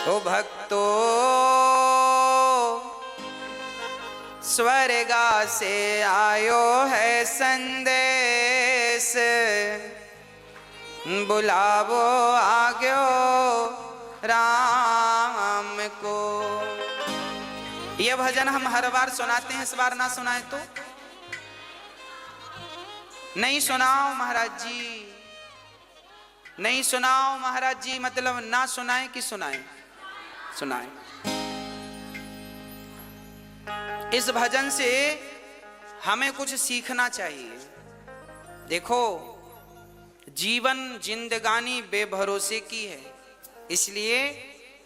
ओ भक्तो स्वर्गा से आयो है संदेश, बुलावो आग्यो राम को। यह भजन हम हर बार सुनाते हैं, इस बार ना सुनाए तो नहीं सुनाओ महाराज जी, नहीं सुनाओ महाराज जी, मतलब ना सुनाए कि सुनाए? सुनाए। इस भजन से हमें कुछ सीखना चाहिए। देखो, जीवन जिंदगानी बेभरोसे की है, इसलिए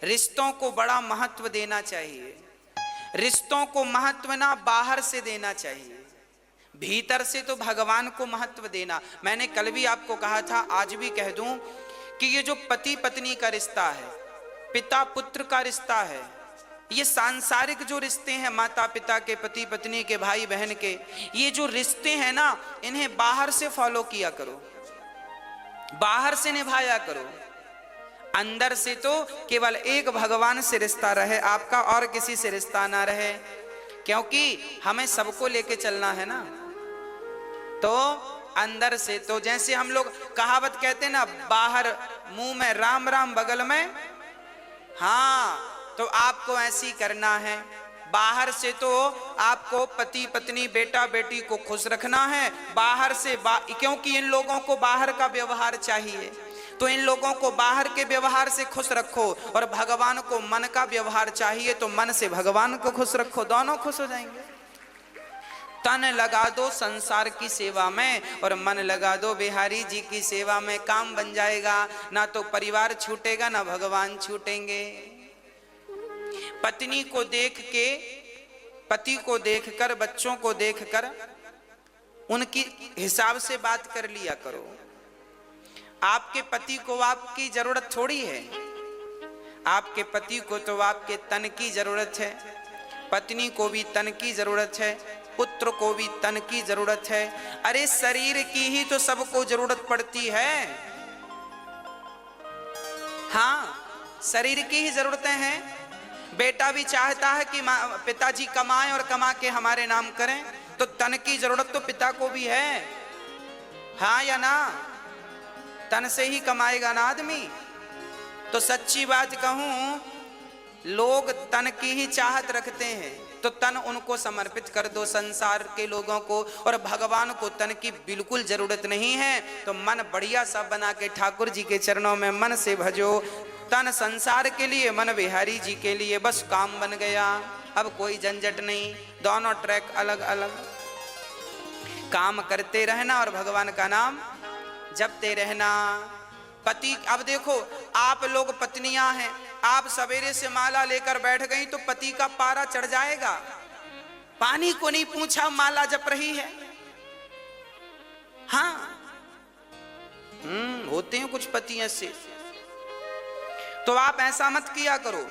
रिश्तों को बड़ा महत्व देना चाहिए। रिश्तों को महत्व ना बाहर से देना चाहिए, भीतर से तो भगवान को महत्व देना। मैंने कल भी आपको कहा था, आज भी कह दूं कि ये जो पति पत्नी का रिश्ता है, पिता पुत्र का रिश्ता है, ये सांसारिक जो रिश्ते हैं, माता पिता के, पति पत्नी के, भाई बहन के, ये जो रिश्ते हैं ना, इन्हें बाहर से फॉलो किया करो, बाहर से निभाया करो। अंदर से तो केवल एक भगवान से रिश्ता रहे आपका, और किसी से रिश्ता ना रहे, क्योंकि हमें सबको लेके चलना है ना। तो अंदर से तो जैसे हम लोग कहावत कहते हैं ना, बाहर मुंह में राम राम बगल में, हाँ, तो आपको ऐसी करना है। बाहर से तो आपको पति पत्नी बेटा बेटी को खुश रखना है, बाहर से क्योंकि इन लोगों को बाहर का व्यवहार चाहिए, तो इन लोगों को बाहर के व्यवहार से खुश रखो। और भगवान को मन का व्यवहार चाहिए, तो मन से भगवान को खुश रखो, दोनों खुश हो जाएंगे। तन लगा दो संसार की सेवा में और मन लगा दो बिहारी जी की सेवा में, काम बन जाएगा। ना तो परिवार छूटेगा, ना भगवान छूटेंगे। पत्नी को देख के, पति को देखकर, बच्चों को देखकर उनकी हिसाब से बात कर लिया करो। आपके पति को आपकी जरूरत थोड़ी है, आपके पति को तो आपके तन की जरूरत है, पत्नी को भी तन की जरूरत है, पुत्र को भी तन की जरूरत है। अरे शरीर की ही तो सबको जरूरत पड़ती है। हाँ, शरीर की ही जरूरतें हैं। बेटा भी चाहता है कि पिताजी कमाएं और कमा के हमारे नाम करें, तो तन की जरूरत तो पिता को भी है, हाँ या ना? तन से ही कमाएगा ना आदमी। तो सच्ची बात कहूं, लोग तन की ही चाहत रखते हैं, तो तन उनको समर्पित कर दो संसार के लोगों को, और भगवान को तन की बिल्कुल जरूरत नहीं है। तो मन बढ़िया सा बना के ठाकुर जी के चरणों में मन से भजो। तन संसार के लिए, मन बिहारी जी के लिए, बस काम बन गया। अब कोई झंझट नहीं, दोनों ट्रैक अलग अलग। काम करते रहना और भगवान का नाम जपते रहना। पति, अब देखो, आप लोग पत्नियां हैं, आप सवेरे से माला लेकर बैठ गई तो पति का पारा चढ़ जाएगा। पानी को नहीं पूछा, माला जप रही है। हाँ, होते हैं कुछ पति ऐसे। तो आप ऐसा मत किया करो,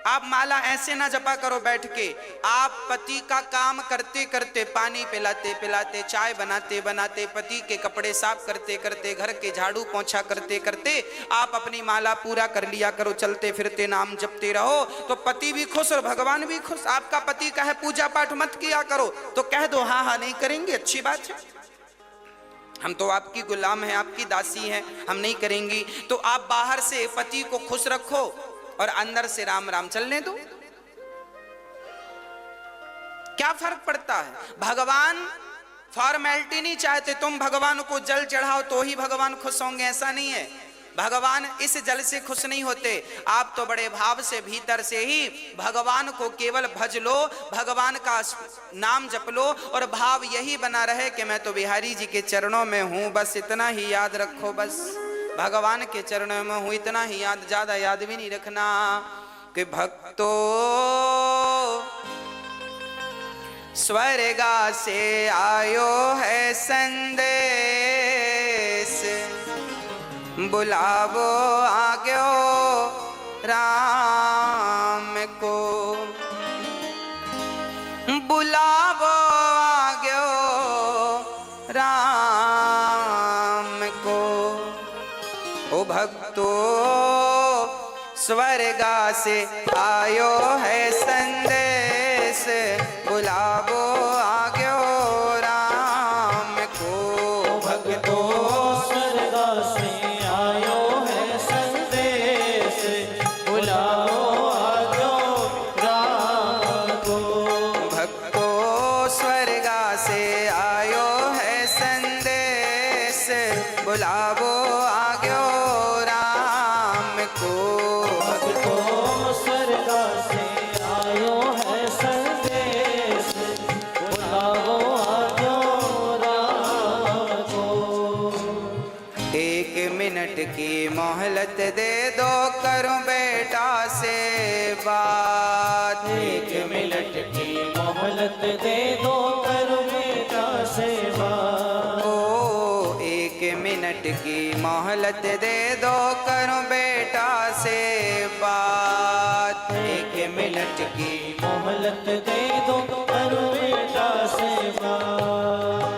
आप माला ऐसे ना जपा करो बैठ के। आप पति का काम करते करते, पानी पिलाते पिलाते, चाय बनाते बनाते, पति के कपड़े साफ करते करते, घर के झाड़ू पोंछा करते करते आप अपनी माला पूरा कर लिया करो। चलते फिरते नाम जपते रहो, तो पति भी खुश और भगवान भी खुश। आपका पति कहे पूजा पाठ मत किया करो, तो कह दो हाँ हाँ नहीं करेंगे, अच्छी बात है, हम तो आपकी गुलाम हैं, आपकी दासी हैं, हम नहीं करेंगी। तो आप बाहर से पति को खुश रखो और अंदर से राम राम चलने दो। क्या फर्क पड़ता है? भगवान फॉर्मेलिटी नहीं चाहते, तुम भगवान को जल चढ़ाओ तो ही भगवान खुश होंगे, ऐसा नहीं है। भगवान इस जल से खुश नहीं होते। आप तो बड़े भाव से भीतर से ही भगवान को केवल भज लो, भगवान का नाम जप लो, और भाव यही बना रहे कि मैं तो बिहारी जी के चरणों में हूं, बस इतना ही याद रखो। बस भगवान के चरणों में हूं, इतना ही याद, ज्यादा याद भी नहीं रखना। कि भक्तो स्वर्गा से आयो है संदेश, बुलावो आग्यो राम को। बुलावो आग्यो राम को। ओ भक्तो स्वर्गा से आयो है संदेश, बुलावो आग्यो राम को। भक्तो स्वर्गा से आयो है संदेश, बुलाओ आजो राम को। भक्तो स्वर्गा से आयो है संदेश, बुलावो आग्यो राम को। भक्तो स्वर्गा से आयो है संदेश, बुलाओ आजो राम को। 1 मिनट की मोहलत दे दो, करूं बेटा से बात। 1 मिनट की मोहलत दे दो, करो बेटा से बात। ओ 1 मिनट की मोहलत दे दो, करूं बेटा से बात। 1 मिनट की मोहलत दे दो, करो बेटा से बात।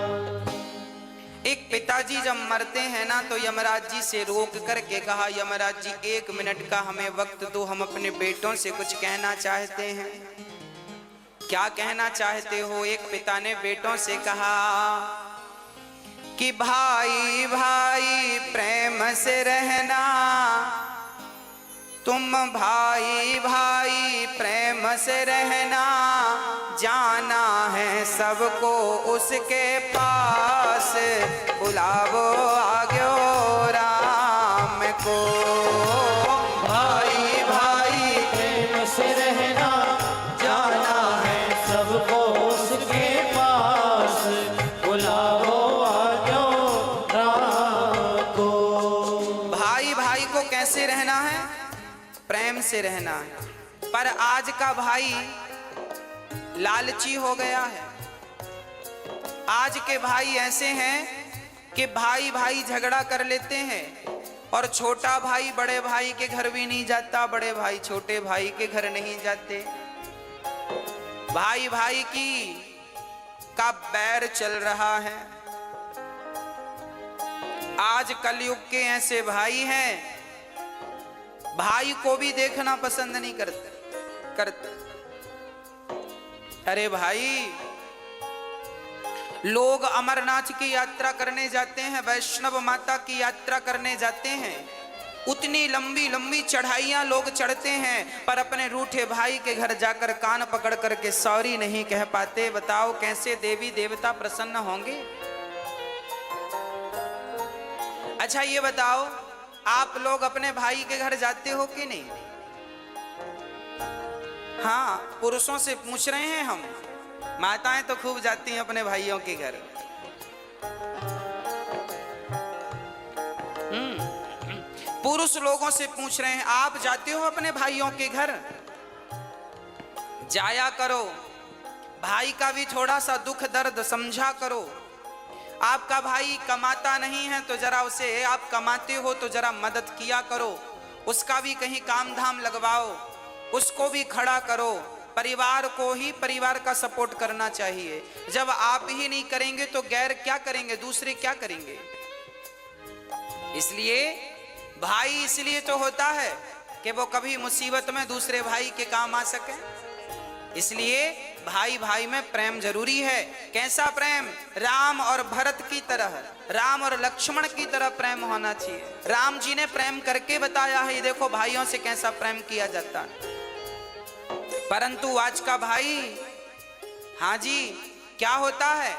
एक पिताजी जब मरते हैं ना तो यमराज जी से रोक करके कहा, यमराज जी 1 मिनट का हमें वक्त दो, हम अपने बेटों से कुछ कहना चाहते हैं। क्या कहना चाहते हो? एक पिता ने बेटों से कहा कि भाई भाई प्रेम से रहना, तुम भाई भाई प्रेम से रहना, जाना है सबको उसके पास, बुलावो आग्यो राम को। भाई भाई प्रेम से रहना, जाना है सबको उसके पास, बुलाओ आजो राम को। भाई भाई को कैसे रहना है? प्रेम से रहना है। पर आज का भाई लालची हो गया है। आज के भाई ऐसे हैं कि भाई भाई झगड़ा कर लेते हैं और छोटा भाई बड़े भाई के घर भी नहीं जाता, बड़े भाई छोटे भाई के घर नहीं जाते। भाई भाई की का बैर चल रहा है। आज कलयुग के ऐसे भाई हैं, भाई को भी देखना पसंद नहीं करते। अरे भाई, लोग अमरनाथ की यात्रा करने जाते हैं, वैष्णव माता की यात्रा करने जाते हैं, उतनी लंबी लंबी चढ़ाइयां लोग चढ़ते हैं, पर अपने रूठे भाई के घर जाकर कान पकड़ करके सॉरी नहीं कह पाते। बताओ कैसे देवी देवता प्रसन्न होंगे? अच्छा ये बताओ, आप लोग अपने भाई के घर जाते हो कि नहीं? हाँ, पुरुषों से पूछ रहे हैं हम। माताएं तो खूब जाती हैं अपने भाइयों के घर। पुरुष लोगों से पूछ रहे हैं, आप जाते हो अपने भाइयों के घर? जाया करो, भाई का भी थोड़ा सा दुख दर्द समझा करो। आपका भाई कमाता नहीं है तो जरा उसे, आप कमाते हो तो जरा मदद किया करो, उसका भी कहीं काम धाम लगवाओ, उसको भी खड़ा करो। परिवार को ही परिवार का सपोर्ट करना चाहिए। जब आप ही नहीं करेंगे तो गैर क्या करेंगे, दूसरे क्या करेंगे? इसलिए भाई इसलिए तो होता है कि वो कभी मुसीबत में दूसरे भाई के काम आ सके। इसलिए भाई भाई में प्रेम जरूरी है। कैसा प्रेम? राम और भरत की तरह, राम और लक्ष्मण की तरह प्रेम होना चाहिए। राम जी ने प्रेम करके बताया है, देखो भाइयों से कैसा प्रेम किया जाता है। परंतु आज का भाई, हाँ जी, क्या होता है?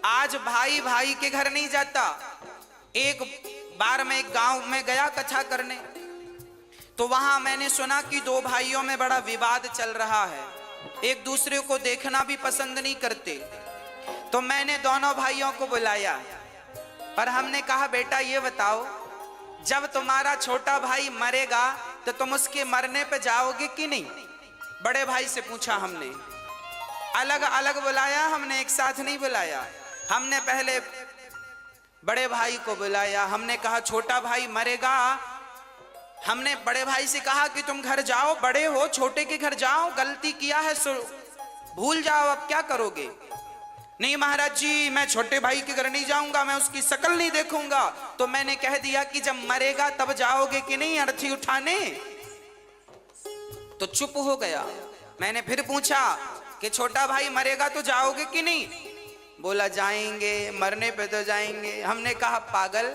आज भाई भाई के घर नहीं जाता। एक बार मैं एक गांव में गया कथा करने, तो वहां मैंने सुना कि दो भाइयों में बड़ा विवाद चल रहा है, एक दूसरे को देखना भी पसंद नहीं करते। तो मैंने दोनों भाइयों को बुलाया और हमने कहा, बेटा ये बताओ, जब तुम्हारा छोटा भाई मरेगा तो तुम उसके मरने पे जाओगे कि नहीं? बड़े भाई से पूछा हमने। अलग अलग बुलाया हमने, एक साथ नहीं बुलाया। हमने पहले बड़े भाई को बुलाया, हमने कहा छोटा भाई मरेगा। हमने बड़े भाई से कहा कि तुम घर जाओ, बड़े हो, छोटे के घर जाओ, गलती किया है सो भूल जाओ, अब क्या करोगे? नहीं महाराज जी, मैं छोटे भाई के घर नहीं जाऊंगा, मैं उसकी शक्ल नहीं देखूंगा। तो मैंने कह दिया कि जब मरेगा तब जाओगे कि नहीं अर्थी उठाने? तो चुप हो गया। मैंने फिर पूछा कि छोटा भाई मरेगा तो जाओगे कि नहीं? बोला जाएंगे, मरने पे तो जाएंगे। हमने कहा पागल,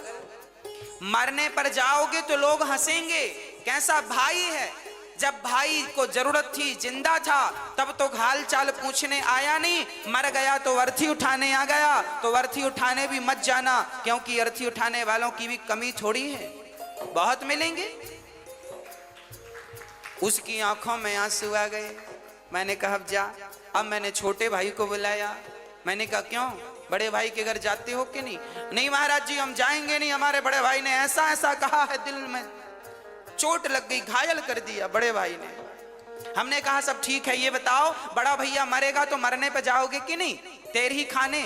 मरने पर जाओगे तो लोग हंसेंगे, कैसा भाई है। जब भाई को जरूरत थी, जिंदा था, तब तो हाल चाल पूछने आया नहीं, मर गया तो अर्थी उठाने आ गया। तो अर्थी उठाने भी मत जाना, क्योंकि अर्थी उठाने वालों की भी कमी थोड़ी है, बहुत मिलेंगे। उसकी आंखों में आंसू आ गए। मैंने कहा अब जा। अब मैंने छोटे भाई को बुलाया। मैंने कहा क्यों, बड़े भाई के घर जाते हो कि नहीं? नहीं महाराज जी हम जाएंगे नहीं, हमारे बड़े भाई ने ऐसा ऐसा कहा है, दिल में चोट लग गई, घायल कर दिया बड़े भाई ने। हमने कहा सब ठीक है, ये बताओ बड़ा भैया मरेगा तो मरने पे जाओगे कि नहीं, तेर ही खाने?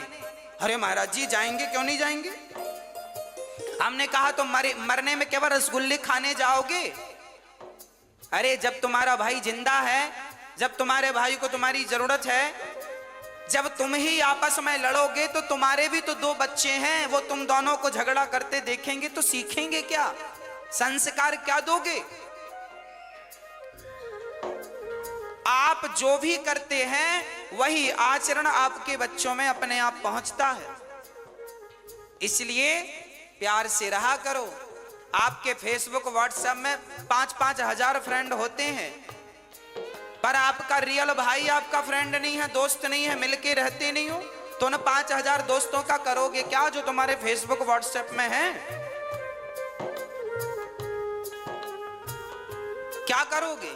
अरे महाराज जी जाएंगे, क्यों नहीं जाएंगे। हमने कहा तो मरने में केवल रसगुल्ले खाने जाओगे? अरे जब तुम्हारा भाई जिंदा है, जब तुम्हारे भाई को तुम्हारी जरूरत है, जब तुम ही आपस में लड़ोगे तो तुम्हारे भी तो दो बच्चे हैं, वो तुम दोनों को झगड़ा करते देखेंगे तो सीखेंगे क्या, संस्कार क्या दोगे? आप जो भी करते हैं वही आचरण आपके बच्चों में अपने आप पहुंचता है। इसलिए प्यार से रहा करो। आपके फेसबुक व्हाट्सएप में 5-5 हजार फ्रेंड होते हैं, पर आपका रियल भाई आपका फ्रेंड नहीं है, दोस्त नहीं है, मिलके रहते नहीं हो, तो उन 5,000 दोस्तों का करोगे क्या जो तुम्हारे फेसबुक व्हाट्सएप में है? क्या करोगे?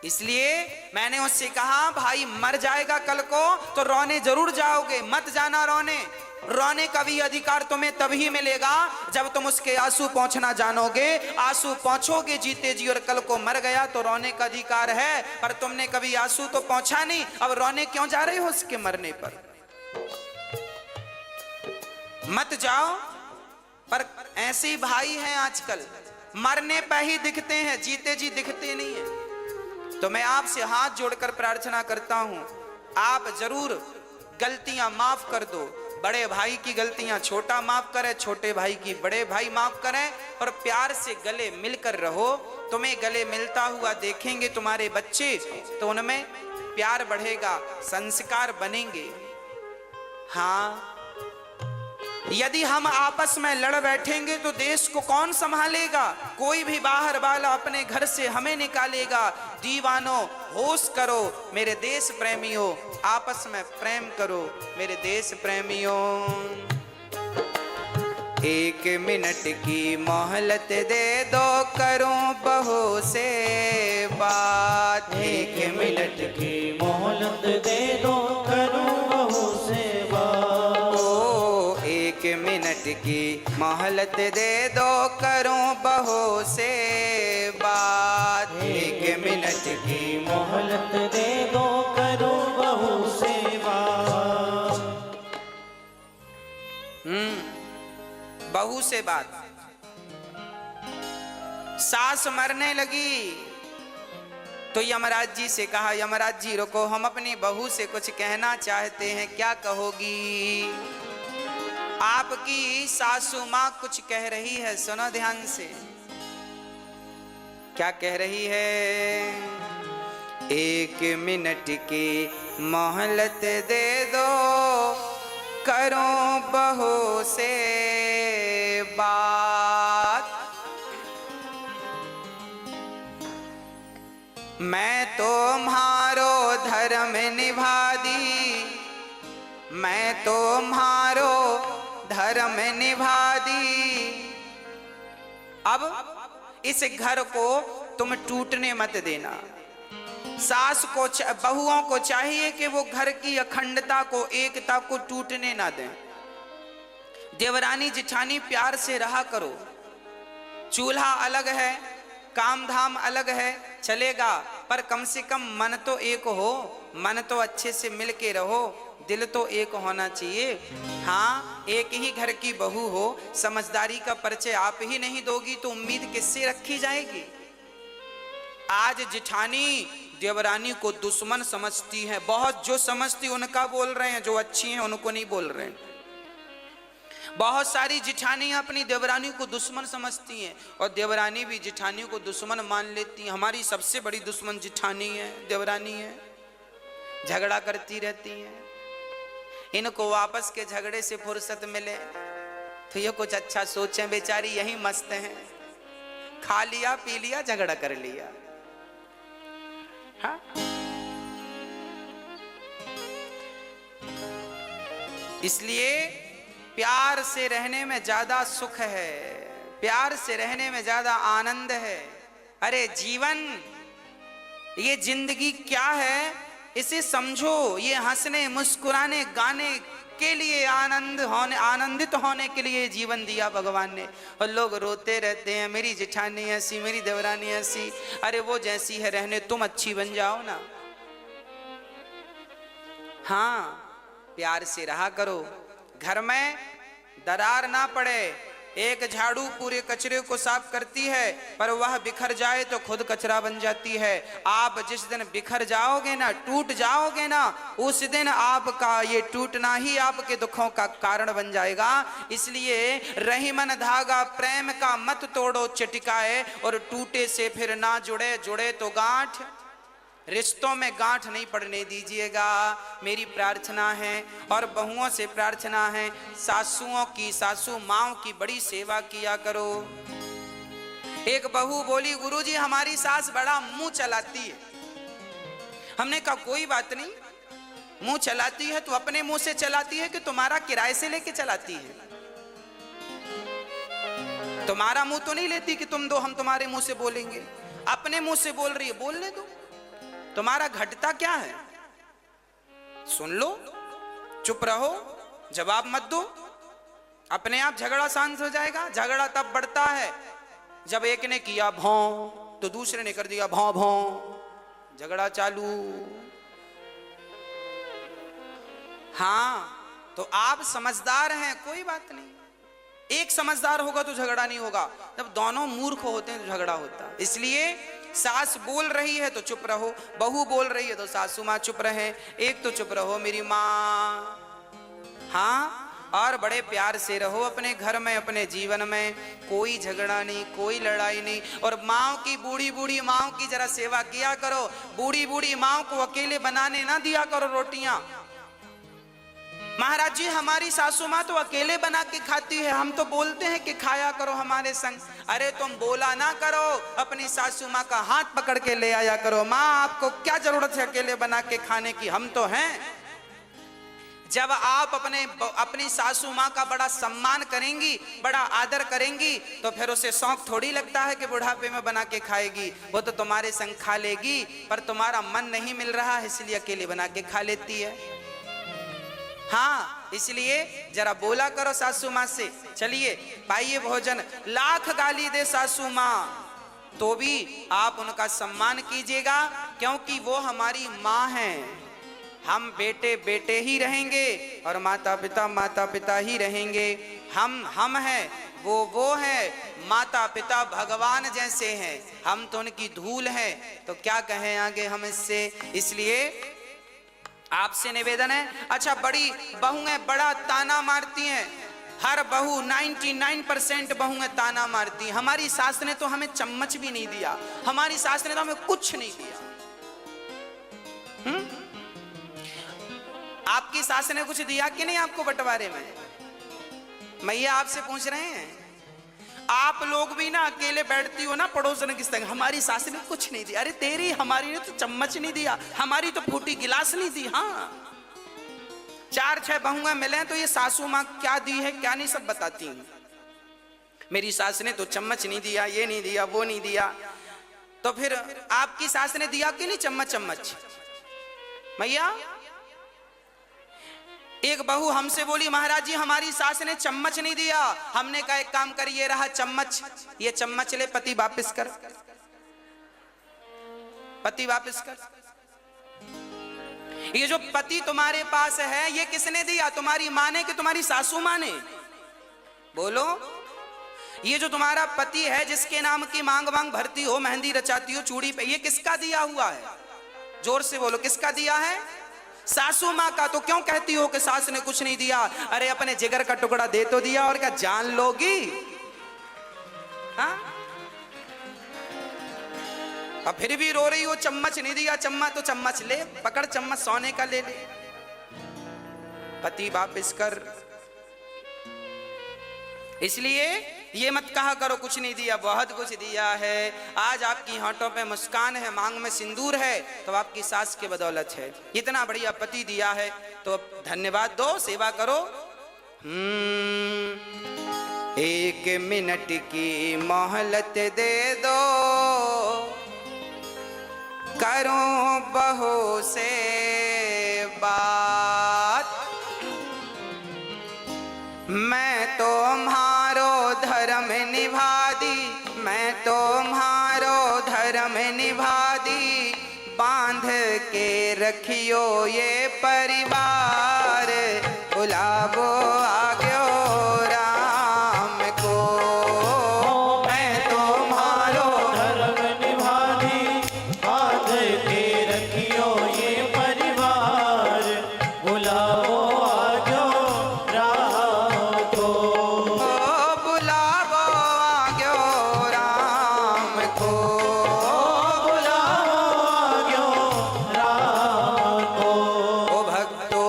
इसलिए मैंने उससे कहा भाई मर जाएगा कल को तो रोने जरूर जाओगे, मत जाना रोने। रोने का भी अधिकार तुम्हें तभी मिलेगा जब तुम उसके आंसू पहुंचना जानोगे। आंसू पहुंचोगे जीते जी, और कल को मर गया तो रोने का अधिकार है, पर तुमने कभी आंसू तो पहुंचा नहीं, अब रोने क्यों जा रहे हो उसके मरने पर? मत जाओ। पर ऐसे ही भाई हैं आजकल, मरने पर ही दिखते हैं, जीते जी दिखते नहीं है। तो मैं आपसे हाथ जोड़कर प्रार्थना करता हूं, आप जरूर गलतियां माफ कर दो। बड़े भाई की गलतियां छोटा माफ करे, छोटे भाई की बड़े भाई माफ करें, और प्यार से गले मिलकर रहो। तुम्हें गले मिलता हुआ देखेंगे तुम्हारे बच्चे तो उनमें प्यार बढ़ेगा, संस्कार बनेंगे। हाँ, यदि हम आपस में लड़ बैठेंगे तो देश को कौन संभालेगा? कोई भी बाहर वाला अपने घर से हमें निकालेगा। दीवानों होश करो मेरे देश प्रेमियों, आपस में प्रेम करो मेरे देश प्रेमियों। 1 मिनट की मोहलत दे दो, करूं बहू से बात। 1 मिनट की मोहलत दे दो, करूं बहू से बात। 1 मिनट की मोहलत दे दो, करूं बहू से बात। 1 मिनट की मोहलत दे दो, करूं बहू से बात। बहू से बात। सास मरने लगी तो यमराज जी से कहा, यमराज जी रुको, हम अपनी बहू से कुछ कहना चाहते हैं, क्या कहोगी? आपकी सासू माँ कुछ कह रही है, सुनो ध्यान से। क्या कह रही है? 1 मिनट की मोहलत दे दो, करूं बहू से बात। मैं तुम्हारो धर्म निभा दी, मैं तुम्हारो धर्म निभा दी। अब इस घर को तुम टूटने मत देना। सास को, बहुओं को चाहिए कि वो घर की अखंडता को, एकता को टूटने ना दें। देवरानी जिठानी प्यार से रहा करो। चूल्हा अलग है, काम धाम अलग है, चलेगा, पर कम से कम मन तो एक हो, मन तो अच्छे से मिल के रहो, दिल तो एक होना चाहिए। हाँ, एक ही घर की बहू हो, समझदारी का परिचय आप ही नहीं दोगी तो उम्मीद किससे रखी जाएगी? आज जिठानी देवरानी को दुश्मन समझती है, बहुत जो समझती उनका बोल रहे हैं, जो अच्छी हैं उनको नहीं बोल रहे हैं। बहुत सारी जिठानियां अपनी देवरानी को दुश्मन समझती हैं और देवरानी भी जिठानी को दुश्मन मान लेती हैं। हमारी सबसे बड़ी दुश्मन जिठानी है, देवरानी है, झगड़ा करती रहती हैं। इनको वापस के झगड़े से फुर्सत मिले तो ये कुछ अच्छा सोचें, बेचारी यही मस्त हैं, खा लिया पी लिया झगड़ा कर लिया। हाँ? इसलिए प्यार से रहने में ज्यादा सुख है, प्यार से रहने में ज्यादा आनंद है। अरे जीवन, ये जिंदगी क्या है इसे समझो। ये हंसने मुस्कुराने गाने के लिए, आनंदित होने के लिए जीवन दिया भगवान ने। और लोग रोते रहते हैं, मेरी जिठानी ऐसी, मेरी देवरानी ऐसी। अरे वो जैसी है रहने, तुम अच्छी बन जाओ ना। हाँ, प्यार से रहा करो, घर में दरार ना पड़े। एक झाड़ू पूरे कचरे को साफ करती है, पर वह बिखर जाए तो खुद कचरा बन जाती है। आप जिस दिन बिखर जाओगे ना, टूट जाओगे ना, उस दिन आपका ये टूटना ही आपके दुखों का कारण बन जाएगा। इसलिए रही मन धागा प्रेम का मत तोड़ो चटिकाए, और टूटे से फिर ना जुड़े, जुड़े तो गांठ। रिश्तों में गांठ नहीं पड़ने दीजिएगा, मेरी प्रार्थना है। और बहुओं से प्रार्थना है, सासुओं की, सासू माओं की बड़ी सेवा किया करो। एक बहू बोली, गुरुजी हमारी सास बड़ा मुंह चलाती है। हमने कहा कोई बात नहीं, मुंह चलाती है तो अपने मुंह से चलाती है कि तुम्हारा किराए से लेके चलाती है? तुम्हारा मुंह तो नहीं लेती कि तुम दो हम तुम्हारे मुंह से बोलेंगे। अपने मुंह से बोल रही है, बोलने दो। तुम्हारा घटता क्या है? सुन लो, चुप रहो, जवाब मत दो, अपने आप झगड़ा शांत हो जाएगा। झगड़ा तब बढ़ता है जब एक ने किया भौं तो दूसरे ने कर दिया भौं भौं, झगड़ा चालू। हाँ, तो आप समझदार हैं, कोई बात नहीं। एक समझदार होगा तो झगड़ा नहीं होगा, जब दोनों मूर्ख होते हैं तो झगड़ा होता है। इसलिए सास बोल रही है तो चुप रहो, बहू बोल रही है तो सासू माँ चुप रहे। एक तो चुप रहो मेरी माँ। हाँ, और बड़े प्यार से रहो अपने घर में, अपने जीवन में। कोई झगड़ा नहीं, कोई लड़ाई नहीं। और माँ की, बूढ़ी बूढ़ी माँ की जरा सेवा किया करो। बूढ़ी बूढ़ी माँ को अकेले बनाने ना दिया करो रोटियां। महाराज जी हमारी सासू माँ तो अकेले बना के खाती है, हम तो बोलते हैं कि खाया करो हमारे संग। अरे तुम बोला ना करो, अपनी सासू माँ का हाथ पकड़ के ले आया करो। माँ आपको क्या जरूरत है अकेले बना के खाने की, हम तो हैं। जब आप अपनी सासू माँ का बड़ा सम्मान करेंगी, बड़ा आदर करेंगी, तो फिर उसे शौक थोड़ी लगता है कि बुढ़ापे में बना के खाएगी। वो तो तुम्हारे संग खा लेगी, पर तुम्हारा मन नहीं मिल रहा है इसलिए अकेले बना के खा लेती है। हाँ, इसलिए जरा बोला करो सासू माँ से, चलिए पाइए भोजन। लाख गाली दे सासू माँ तो भी आप उनका सम्मान कीजिएगा, क्योंकि वो हमारी माँ हैं। हम बेटे बेटे ही रहेंगे और माता पिता ही रहेंगे। हम हैं, वो है। माता पिता भगवान जैसे हैं, हम तो उनकी धूल हैं, तो क्या कहें आगे हम इससे। इसलिए आपसे निवेदन है। अच्छा, बड़ी बहुएं बड़ा ताना मारती हैं, हर बहू 99% बहुएं ताना मारती हैं। हमारी सास ने तो हमें चम्मच भी नहीं दिया, हमारी सास ने तो हमें कुछ नहीं दिया। आपकी सास ने कुछ दिया कि नहीं आपको बंटवारे में? मैया आपसे पूछ रहे हैं। आप लोग भी ना अकेले बैठती हो ना पड़ोसन की संग, हमारी सास ने कुछ नहीं दिया। अरे तेरी, हमारी ने तो चम्मच नहीं दिया, हमारी तो फूटी गिलास नहीं दी। हाँ, 4-6 बहुएं मिले तो ये सासू माँ क्या दी है क्या नहीं सब बताती हैं। मेरी सास ने तो चम्मच नहीं दिया, ये नहीं दिया, वो नहीं दिया। तो फिर आपकी सास ने दिया कि नहीं चम्मच? मैया एक बहू हमसे बोली, महाराज जी हमारी सास ने चम्मच नहीं दिया। हमने कहा एक काम कर, ये रहा चम्मच, ये चम्मच ले, पति वापस कर, पति वापस कर। ये जो पति तुम्हारे पास है ये किसने दिया? तुम्हारी माँ ने कि तुम्हारी सासू माँ ने? बोलो। ये जो तुम्हारा पति है जिसके नाम की मांग मांग भरती हो, मेहंदी रचाती हो चूड़ी पे, ये किसका दिया हुआ है? जोर से बोलो, किसका दिया है? सासू माँ का तो क्यों कहती हो कि सास ने कुछ नहीं दिया? अरे अपने जिगर का टुकड़ा दे तो दिया, और क्या जान लोगी? हाँ? अब फिर भी रो रही हो, चम्मच नहीं दिया। चम्मच तो चम्मच ले, पकड़ चम्मच, सोने का ले ले। पति वापिस कर। इसलिए ये मत कहा करो कुछ नहीं दिया, बहुत कुछ दिया है। आज आपकी होंठों पे मुस्कान है, मांग में सिंदूर है, तो आपकी सास की बदौलत है। इतना बढ़िया पति दिया है तो धन्यवाद दो, सेवा करो। एक मिनट की मोहलत दे दो, करूं बहू से बात। मैं तुम्हारो धर्म निभा दी, मैं तुम्हारो धर्म निभा दी। बांध के रखियो ये परिवार, बुलावो आग्यो राम को। मैं तुम्हारो धर्म निभा दी, बांध के रखियो ये परिवार, बुलाओ आजो राम को। बुलावो आग्यो राम को। बुलाओ आजो राम को। ओ भक्तो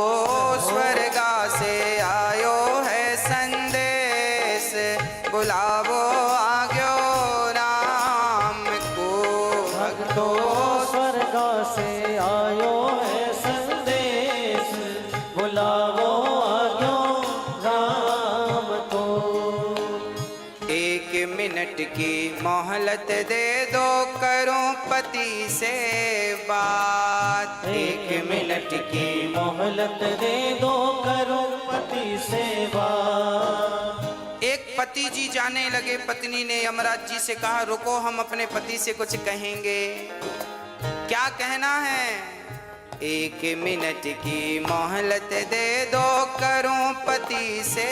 स्वर्गा से आयो है संदेश, बुलावो आग्यो राम को। भक्तो स्वर्ग से आयो है संदेश, बुलावो आजो राम को। एक मिनट की मोहलत दे दो, करूं पति से बात। एक मिनट की मोहलत दे दो, करो पति सेवा। एक पति जी जाने लगे, पत्नी ने यमराज जी से कहा, रुको हम अपने पति से कुछ कहेंगे। क्या कहना है? एक मिनट की मोहलत दे दो, करूं पति से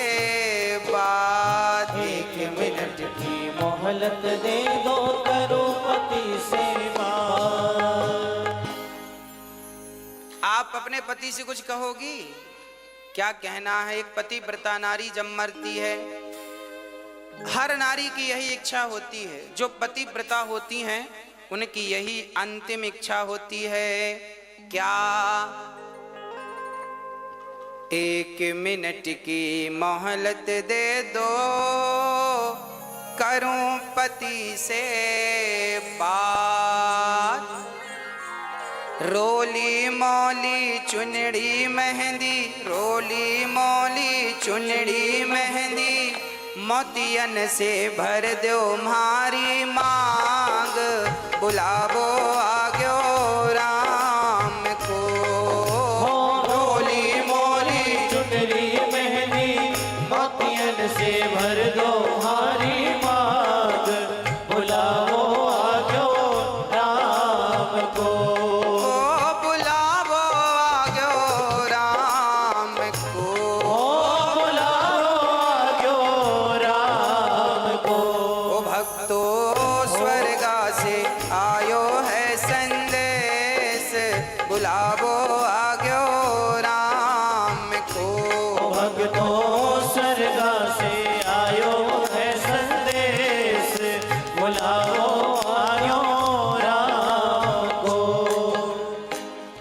बात। एक मिनट की मोहलत दे दो, करो पति सेवा। आप अपने पति से कुछ कहोगी? क्या कहना है? एक पतिव्रता नारी जब मरती है, हर नारी की यही इच्छा होती है। जो पतिव्रता होती हैं उनकी यही अंतिम इच्छा होती है। क्या? एक मिनट की मोहलत दे दो, करूं पति से बात। रोली मोली चुनड़ी मेहंदी, रोली मोली चुनड़ी मेहंदी, मोतियन से भर दो मारी मांग, बुलावो आग्यो राम को। रोली मोली चुनरी मेहंदी, मोतियन से भर दो हारी मांग, बुलाओ आजो राम को। बुलावो आग्यो राम को। बुलाओ आजो राम को। ओ भक्तो स्वर्गा से आयो है संदेश, बुलावो आग्यो राम को। भक्तो स्वर्गा से आयो है संदेश, बुलाओ आयो राम को।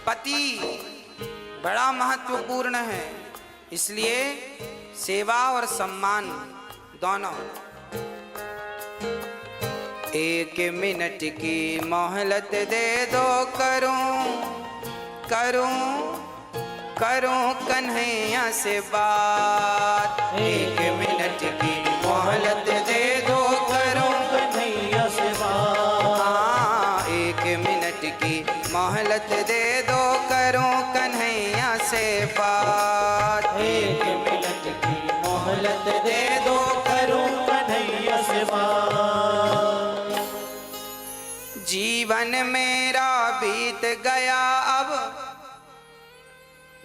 पति बड़ा महत्वपूर्ण है, इसलिए सेवा और सम्मान दोनों। एक मिनट की मोहलत दे दो, करूं कन्हैया से बात। एक मिनट की मोहलत दे दो, करूं कन्हैया से बात। हाँ, एक मिनट की मोहलत दे दो, करूं कन्हैया से बात। एक मिनट की मोहलत दे दो, करूं कन्हैया से बात। जीवन मेरा बीत गया अब,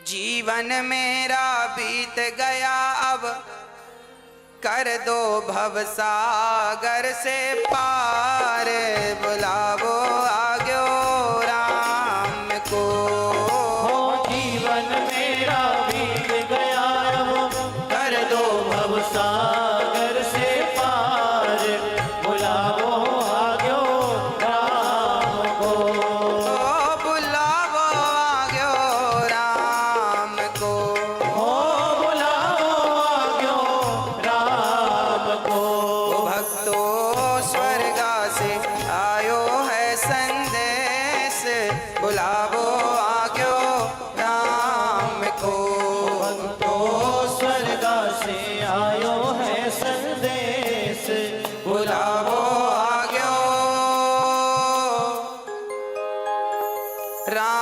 जीवन मेरा बीत गया अब, कर दो भवसागर से पार, बुलावो आग्यो राम को। जीवन संदेश, बुलावो आग्यो राम को। भक्तो स्वर्ग से आयो है संदेश, बुलावो आग्यो राम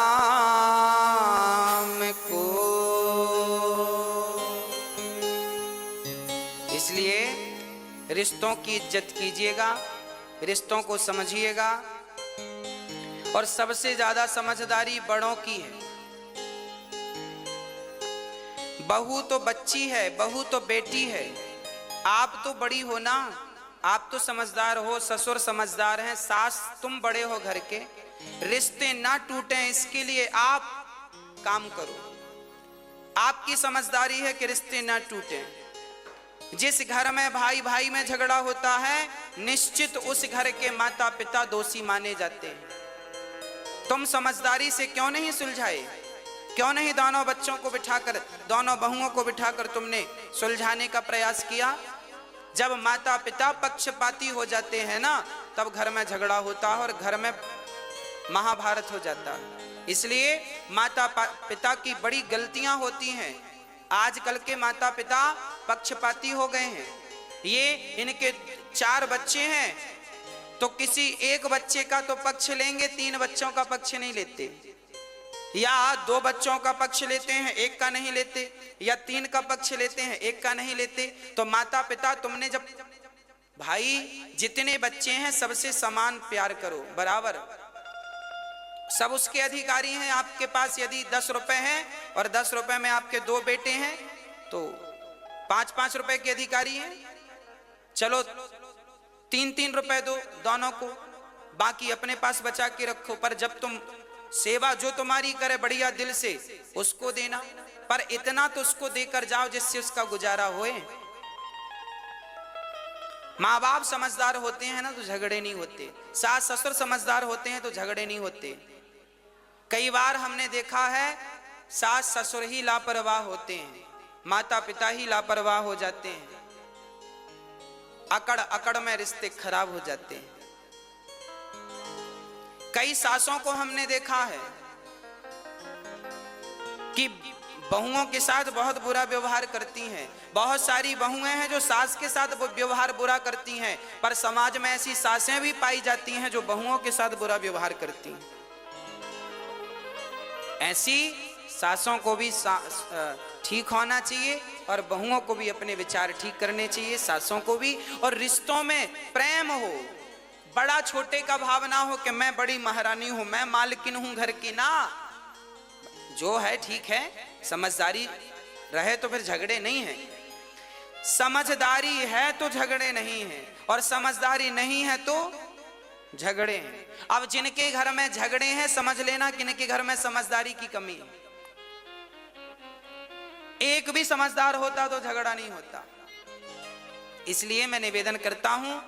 को। इसलिए रिश्तों की इज्जत कीजिएगा, रिश्तों को समझिएगा, और सबसे ज्यादा समझदारी बड़ों की है। बहू तो बच्ची है, बहू तो बेटी है, आप तो बड़ी हो ना, आप तो समझदार हो, ससुर समझदार हैं, सास तुम बड़े हो घर के। रिश्ते ना टूटें इसके लिए आप काम करो। आपकी समझदारी है कि रिश्ते ना टूटें। जिस घर में भाई भाई में झगड़ा होता है, निश्चित उस घर के माता पिता दोषी माने जाते हैं। तुम समझदारी से क्यों नहीं सुलझाए? क्यों नहीं दोनों बच्चों को बिठाकर, दोनों बहुओं को बिठाकर तुमने सुलझाने का प्रयास किया? जब माता पिता पक्षपाती हो जाते हैं ना, तब घर में झगड़ा होता है और घर में महाभारत हो जाता है। इसलिए माता पिता की बड़ी गलतियां होती हैं। आजकल के माता पिता पक्षपाती हो गए हैं। ये इनके 4 बच्चे हैं तो किसी एक बच्चे का तो पक्ष लेंगे, 3 बच्चों का पक्ष नहीं लेते, या 2 बच्चों का पक्ष लेते हैं, 1 का नहीं लेते, या 3 का पक्ष लेते हैं, 1 का नहीं लेते। तो माता पिता, तुमने जब भाई जितने बच्चे हैं सबसे समान प्यार करो, बराबर, सब उसके अधिकारी हैं। आपके पास यदि 10 रुपए हैं और 10 रुपए में आपके 2 बेटे हैं तो 5-5 रुपए के अधिकारी हैं। चलो 3-3 रुपए दो दोनों को, बाकी अपने पास बचा के रखो। पर जब तुम सेवा जो तुम्हारी करे बढ़िया दिल से, उसको देना, पर इतना तो उसको देकर जाओ जिससे उसका गुजारा होए। माँ बाप समझदार होते हैं ना तो झगड़े नहीं होते, सास ससुर समझदार होते हैं तो झगड़े नहीं होते। कई बार हमने देखा है सास ससुर ही लापरवाह होते हैं, माता पिता ही लापरवाह हो जाते हैं, अकड़ अकड़ में रिश्ते खराब हो जाते हैं। कई सासों को हमने देखा है कि बहुओं के साथ बहुत बुरा व्यवहार करती हैं। बहुत सारी बहुएं हैं जो सास के साथ व्यवहार बुरा करती हैं, पर समाज में ऐसी सासें भी पाई जाती हैं जो बहुओं के साथ बुरा व्यवहार करती हैं। ऐसी सासों को भी ठीक होना चाहिए और बहुओं को भी अपने विचार ठीक करने चाहिए, सासों को भी। और रिश्तों में प्रेम हो, बड़ा छोटे का भाव ना हो कि मैं बड़ी महारानी हूं, मैं मालकिन हूं घर की, ना। जो है ठीक है, समझदारी रहे तो फिर झगड़े नहीं है। समझदारी है तो झगड़े नहीं है, और समझदारी नहीं है तो झगड़े हैं। अब जिनके घर में झगड़े हैं, समझ लेना कि इनके घर में समझदारी की कमी है। एक भी समझदार होता तो झगड़ा नहीं होता। इसलिए मैं निवेदन करता हूं,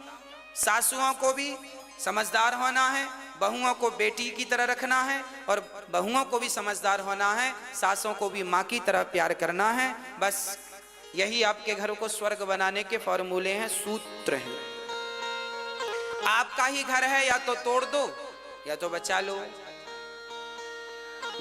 सासुओं को भी समझदार होना है, बहुओं को बेटी की तरह रखना है, और बहुओं को भी समझदार होना है, सासों को भी माँ की तरह प्यार करना है। बस यही आपके घर को स्वर्ग बनाने के फॉर्मूले हैं, सूत्र हैं। आपका ही घर है, या तो तोड़ दो या तो बचा लो।